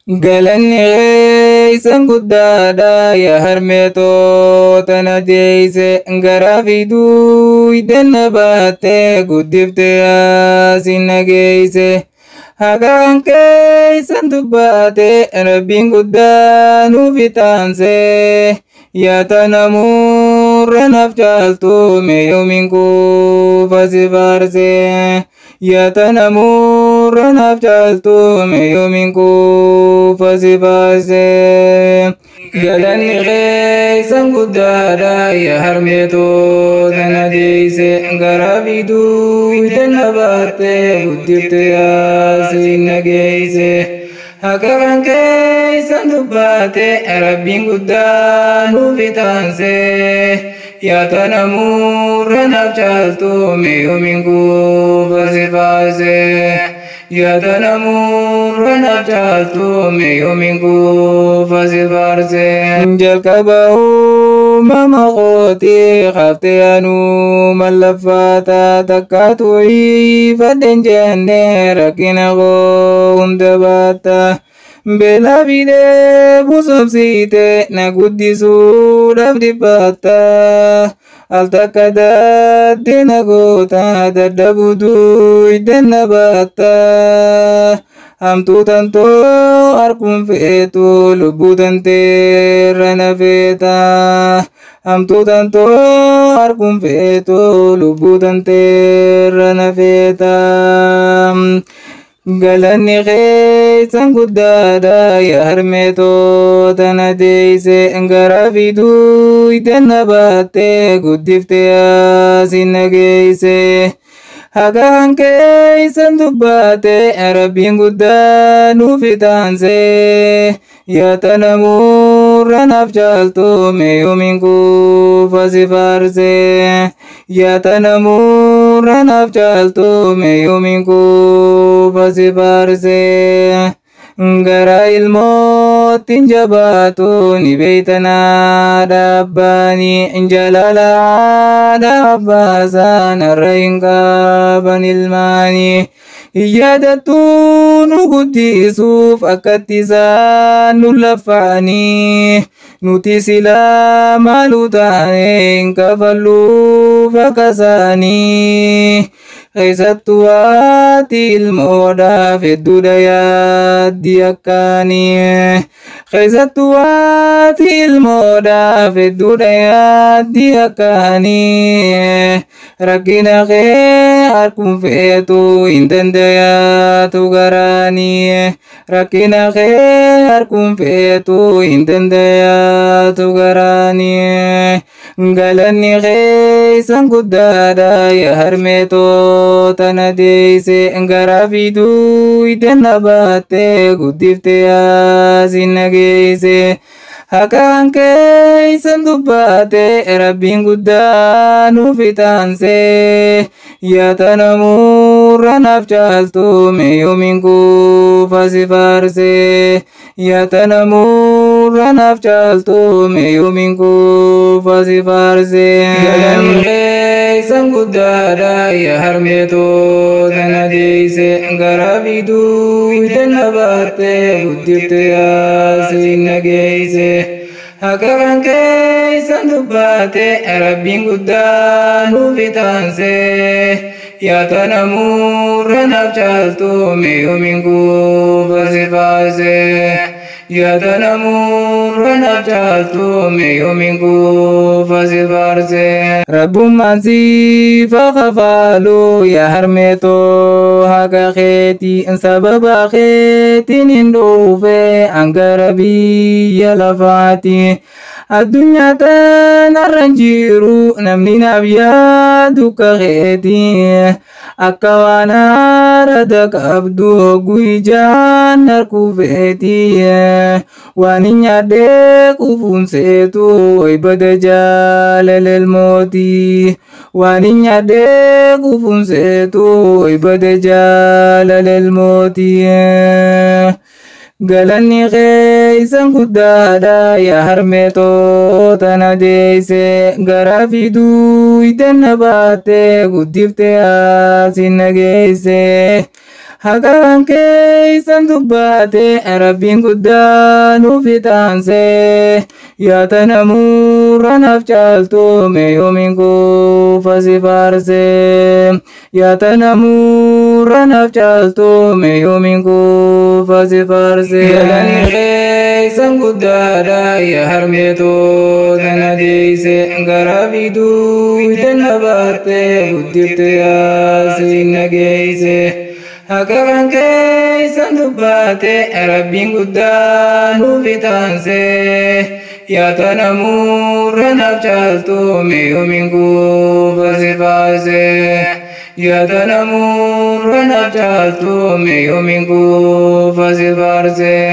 galanni keeysan guddaadha yaa harmeetota na deeyse garaa fiduu idanna baatte guddifte yaasin nageeyse hagaan keeysan dubbaate rabbiin guddaa nuuf itaanse yaa tanamurra naf caaltu meeyoomin kuufa si faarse yaa tanamurra naf caaltu meeyoomin kuufa si faarse galanni keeysan guddaadha yaa harmeetota na deeyse garaa fiduu idanna baatte guddifte yaasin nageeyse hagaan keeysan dubbaate rabbiin guddaa nuuf itaanse yaa tanamurra naf caaltu meeyoomin kuufa si faarse yaa tanamurra naf caaltu meeyoomin kuufa si faarse jalqaba uumama kootii haftee anuu mallaffaata takkaatu ifadhen jenne rakkina koo hunda baatta beelaa fidee busubsiite na guddisuudhaaf dhibbaatta al takka daadde na goota dadhabuutuu idanna baatta hamtuu tantoo harkuun feetu lubbuu tanteerra na feeta hamtuu tantoo harkuun feetu lubbuu tanteerra na feeta galanni keeysan guddaadha yaa harmeetota na deeyse garaa fiduu idanna baatte guddifte yaasin nageeyse hagaan keeysan dubbaate rabbiin guddaa nuuf itaanse yaa tanamurra naf caaltu meeyoomin kuufa si faarse yaa tanamurra naf caaltu meeyoomin kuufa si faarse garaa ilmoottiin jabaatu ni beeytanaa dhaabbaanii jaalala dhaabbaasaa narra hin qaban ilmaanii yaadattuu nu guddisuuf akkatti isaan nu laffaanii nuti silaa maaluu taane hin kafalluuf akka isaanii keessattuu haati ilmoodhaaf hedduudha yaaddi akkaanii keessattuu haati ilmoodhaaf hedduudha yaaddi akkaanii rakkina kee harkuun feetu hin dandayaatu garaanii rakkina kee harkuun feetu hin dandayaatu garaanii galanni keeysan guddaadha yaa harmeetota na deeyse garaa fiduu idanna baatte guddifte yaasin nageeyse hagaan keeysan dubbaate rabbiin guddaa nuuf itaanse yaa tanamurra naf caaltu meeyoomin kuufa si faarse yaa tanamurra naf caaltu meeyoomin kuufa si faarse galanni keeysan guddaadha yaa harmeetota na deeyse garaa fiduu idanna baatte guddifte yaasin nageeyse hagaan keeysan dubbaate rabbiin guddaa nuuf itaanse yaa tanamurra naf caaltu meeyoomin kuufa si faarse yaa tanamurra naf caaltu meeyoomin kuufa si faarse rabbummaan siifa kafaalu yaa harmeetoo haqa keetii sababa keetiin hin dhufe angara biyya lafaati addunyaa tanarra jiru namni naaf yaadu kakeetii akka waan haarata qabdu hogguu ijaan harkuu feetii waan hin nyaadhee quufuun seetu way bada jaalala ilmootii waan hin nyaadhee quufuun seetu way bada jaalala ilmootii galanni keeysan guddaadha yaa harmeetota na deeyse garaa fiduu idanna baatte guddifte yaasin nageeyse haqaan keeysan dubbaate rabbiin guddaa nuuf itaanse yaata namuurra naaf caaltu meeyoomiin kuufa si faarse yaata namuurra naaf caaltu meeyoomiin kuufa si faarse galanii keeysan guddaadha yaa harmeetoo tana deeyse gara biduu idanna baatte guddifte yaasiin nageeyse haqaan keeysan dubbaate rabbiin guddaa nuuf itaanse yaata namuurra naaf caaltu meeyoomiin kuufa si faarse yaata namuurra naaf caaltu meeyoomiin kuufa si faarse